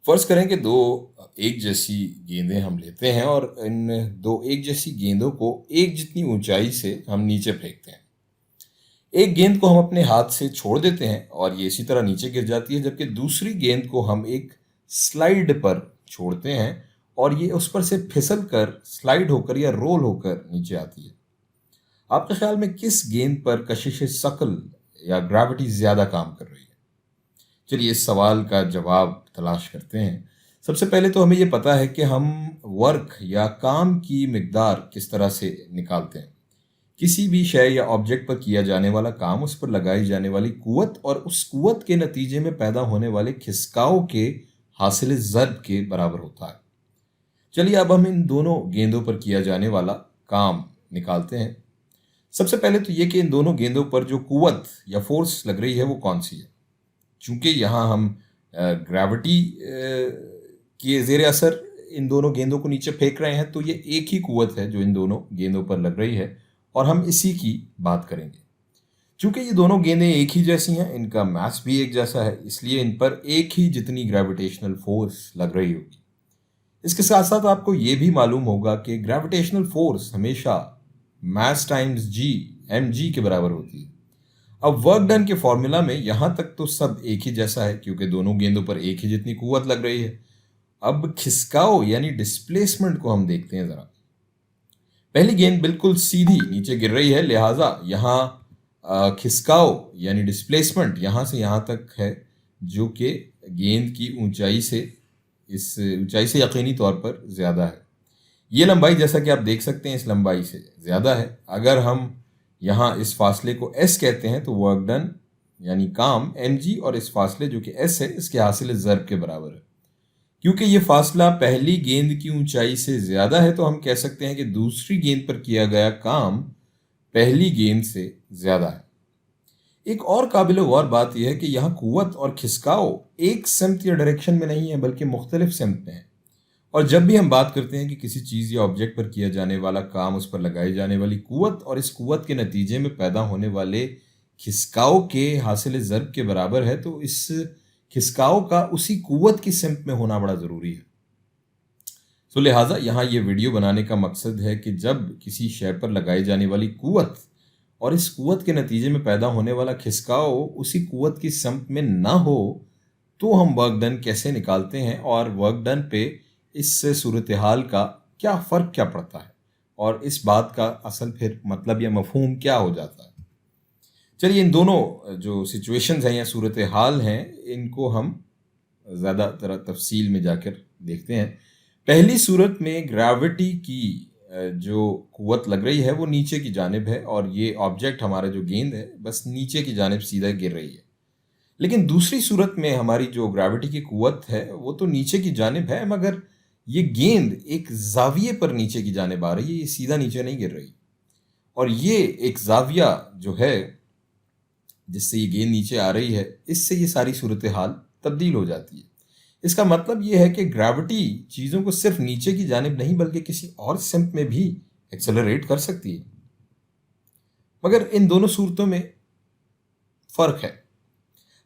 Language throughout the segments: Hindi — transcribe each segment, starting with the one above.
फर्ज करें कि दो एक जैसी गेंदें हम लेते हैं और इन दो एक जैसी गेंदों को एक जितनी ऊंचाई से हम नीचे फेंकते हैं। एक गेंद को हम अपने हाथ से छोड़ देते हैं और ये इसी तरह नीचे गिर जाती है, जबकि दूसरी गेंद को हम एक स्लाइड पर छोड़ते हैं और ये उस पर से फिसल कर स्लाइड होकर या रोल होकर नीचे आती है। आपके ख्याल में किस गेंद पर कशिश सकल या ग्रेविटी ज्यादा काम कर रही है? चलिए इस सवाल का जवाब तलाश करते हैं। सबसे पहले तो हमें ये पता है कि हम वर्क या काम की मिकदार किस तरह से निकालते हैं। किसी भी शय या ऑब्जेक्ट पर किया जाने वाला काम उस पर लगाई जाने वाली कुवत और उस कुवत के नतीजे में पैदा होने वाले खिसकाव के हासिल ज़र्ब के बराबर होता है। चलिए अब हम इन दोनों गेंदों पर किया जाने वाला काम निकालते हैं। सबसे पहले तो ये कि इन दोनों गेंदों पर जो कुवत या फोर्स लग रही है वो कौन सी है। चूंकि यहाँ हम ग्रेविटी के ज़ेर असर इन दोनों गेंदों को नीचे फेंक रहे हैं, तो ये एक ही कुवत है जो इन दोनों गेंदों पर लग रही है और हम इसी की बात करेंगे। चूंकि ये दोनों गेंदें एक ही जैसी हैं, इनका मास भी एक जैसा है, इसलिए इन पर एक ही जितनी ग्रेविटेशनल फोर्स लग रही होगी। इसके साथ साथ आपको ये भी मालूम होगा कि ग्रेविटेशनल फोर्स हमेशा मास टाइम्स जी एम जी के बराबर होती है। अब वर्क डन के फॉर्मूला में यहां तक तो सब एक ही जैसा है, क्योंकि दोनों गेंदों पर एक ही जितनी कुवत लग रही है। अब खिसकाव यानी डिस्प्लेसमेंट को हम देखते हैं जरा। पहली गेंद बिल्कुल सीधी नीचे गिर रही है, लिहाजा यहाँ खिसकाव यानी डिस्प्लेसमेंट यहाँ से यहाँ तक है, जो कि गेंद की ऊंचाई से इस ऊंचाई से यकीनी तौर पर ज़्यादा है। ये लंबाई जैसा कि आप देख सकते हैं इस लंबाई से ज़्यादा है। अगर हम यहाँ इस फासले को एस कहते हैं तो वर्क डन यानी काम एम जी और इस फासले जो कि एस है इसके हासिल ज़र्ब के बराबर है। क्योंकि ये फासला पहली गेंद की ऊंचाई से ज़्यादा है तो हम कह सकते हैं कि दूसरी गेंद पर किया गया काम पहली गेंद से ज़्यादा है। एक और काबिल गौर बात यह है कि यहाँ कुवत और खिसकाव एक सिमत या डायरेक्शन में नहीं है, बल्कि मुख्तलिफ सिमत में है। और जब भी हम बात करते हैं कि किसी चीज़ या ऑब्जेक्ट पर किया जाने वाला काम उस पर लगाई जाने वाली कुवत और इस कुवत के नतीजे में पैदा होने वाले खिसकाव के हासिल ज़र्ब के बराबर है, तो इस खिसकाव का उसी कुवत की सिमत में होना बड़ा ज़रूरी है। तो लिहाजा यहाँ ये वीडियो बनाने का मकसद है कि जब किसी शय पर लगाई जाने वाली कुवत और इस कुवत के नतीजे में पैदा होने वाला खिसकाव उसी कुवत की सिमत में ना हो, तो हम वर्क डन कैसे निकालते हैं और वर्क डन पे इस सूरत हाल का क्या फ़र्क क्या पड़ता है और इस बात का असल फिर मतलब या मफहूम क्या हो जाता है। चलिए इन दोनों जो सिचुएशंस हैं या सूरत हाल हैं इनको हम ज़्यादा तरह तफसील में जाकर देखते हैं। पहली सूरत में ग्रेविटी की जो कुव्वत लग रही है वो नीचे की जानिब है और ये ऑब्जेक्ट हमारा जो गेंद है बस नीचे की जानिब सीधा गिर रही है। लेकिन दूसरी सूरत में हमारी जो ग्रेविटी की कुव्वत है वो तो नीचे की जानिब है, मगर ये गेंद एक जाविये पर नीचे की जानिब आ रही है, ये सीधा नीचे नहीं गिर रही। और ये एक जाविया जो है जिससे ये गेंद नीचे आ रही है, इससे ये सारी सूरत हाल तब्दील हो जाती है। इसका मतलब ये है कि ग्रेविटी चीज़ों को सिर्फ नीचे की जानिब नहीं बल्कि किसी और सिमत में भी एक्सेलरेट कर सकती है। मगर इन दोनों सूरतों में फ़र्क है।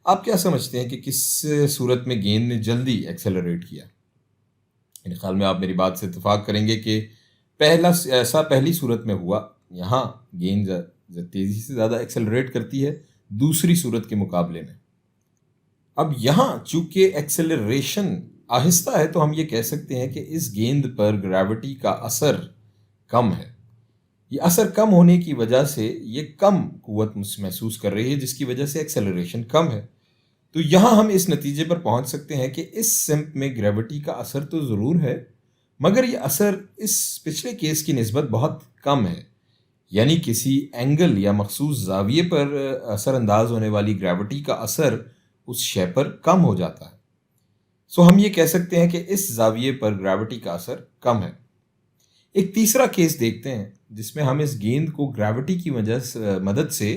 आप क्या समझते हैं कि किस सूरत में गेंद ने जल्दी एक्सेलरेट किया? मेरे ख्याल में आप मेरी बात से इत्तेफाक करेंगे कि पहला ऐसा पहली सूरत में हुआ। यहाँ गेंद तेज़ी से ज़्यादा एक्सेलरेट करती है दूसरी सूरत के मुकाबले में। अब यहाँ चूंकि एक्सेलरेशन आहिस्ता है तो हम ये कह सकते हैं कि इस गेंद पर ग्रेविटी का असर कम है। ये असर कम होने की वजह से ये कम कुव्वत महसूस कर रही है, जिसकी वजह से एक्सेलरेशन कम है। तो यहाँ हम इस नतीजे पर पहुंच सकते हैं कि इस सिमत में ग्रेविटी का असर तो ज़रूर है, मगर ये असर इस पिछले केस की निस्बत बहुत कम है। यानी किसी एंगल या मखसूस जाविये पर असरअंदाज होने वाली ग्रेविटी का असर उस शय पर कम हो जाता है। सो हम ये कह सकते हैं कि इस जाविये पर ग्रेविटी का असर कम है। एक तीसरा केस देखते हैं जिसमें हम इस गेंद को ग्रेविटी की मदद से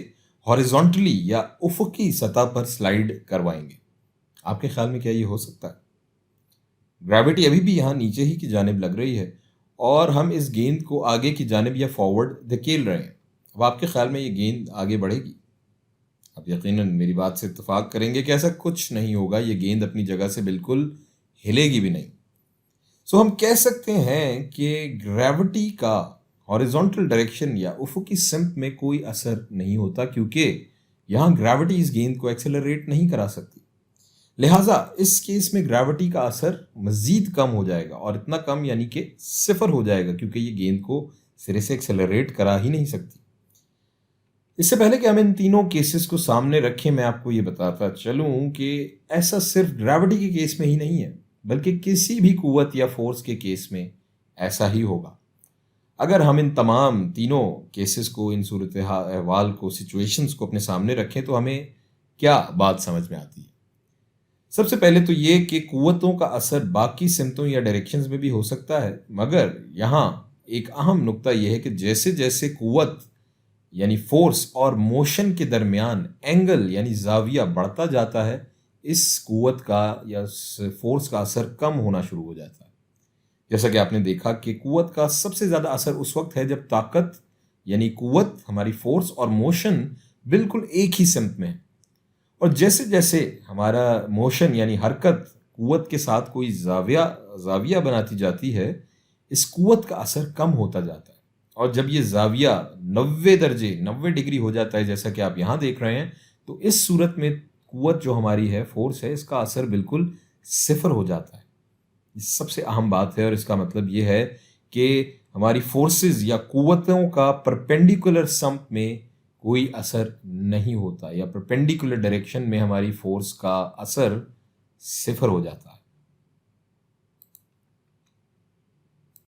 हॉरिजॉन्टली या उफकी सतह पर स्लाइड करवाएंगे। आपके ख्याल में क्या ये हो सकता है? ग्रेविटी अभी भी यहाँ नीचे ही की जानिब लग रही है और हम इस गेंद को आगे की जानिब या फॉरवर्ड धकेल रहे हैं। अब आपके ख्याल में ये गेंद आगे बढ़ेगी? आप यकीनन मेरी बात से इत्तेफाक करेंगे कि ऐसा कुछ नहीं होगा। ये गेंद अपनी जगह से बिल्कुल हिलेगी भी नहीं। सो हम कह सकते हैं कि ग्रेविटी का हॉरिजॉन्टल डायरेक्शन या उफुकी सिम्त में कोई असर नहीं होता, क्योंकि यहाँ ग्रेविटी इस गेंद को एक्सेलरेट नहीं करा सकती। लिहाजा इस केस में ग्रेविटी का असर मजीद कम हो जाएगा, और इतना कम यानी कि सिफर हो जाएगा, क्योंकि ये गेंद को सिरे से एक्सेलरेट करा ही नहीं सकती। इससे पहले कि हम इन तीनों केसेस को सामने रखें, मैं आपको ये बताता चलूं कि ऐसा सिर्फ ग्रेविटी के केस में ही नहीं है, बल्कि किसी भी कुव्वत या फोर्स के केस में ऐसा ही होगा। अगर हम इन तमाम तीनों केसेस को, इन सूरत अहवाल को, सिचुएशंस को अपने सामने रखें, तो हमें क्या बात समझ में आती है? सबसे पहले तो ये कि कुव्वतों का असर बाकी सिमतों या डायरेक्शंस में भी हो सकता है, मगर यहाँ एक अहम नुक्ता यह है कि जैसे जैसे कुव्वत यानी फोर्स और मोशन के दरमियान एंगल यानी जाविया बढ़ता जाता है, इस कुव्वत का या फोर्स का असर कम होना शुरू हो जाता है। जैसा कि आपने देखा कि कुव्वत का सबसे ज़्यादा असर उस वक्त है जब ताकत यानी कुव्वत, हमारी फोर्स और मोशन बिल्कुल एक ही सिमत में है, और जैसे जैसे हमारा मोशन यानी हरकत कुव्वत के साथ कोई जाविया बनाती जाती है, इस कुव्वत का असर कम होता जाता है। और जब ये जाविया 90 डिग्री हो जाता है, जैसा कि आप यहाँ देख रहे हैं, तो इस सूरत में कुव्वत जो हमारी है, फोर्स है, इसका असर बिल्कुल सिफर हो जाता है। ये सबसे अहम बात है, और इसका मतलब ये है कि हमारी फोर्सेस या कुव्वतों का परपेंडिकुलर समत में कोई असर नहीं होता, या परपेंडिकुलर डायरेक्शन में हमारी फोर्स का असर सिफर हो जाता है।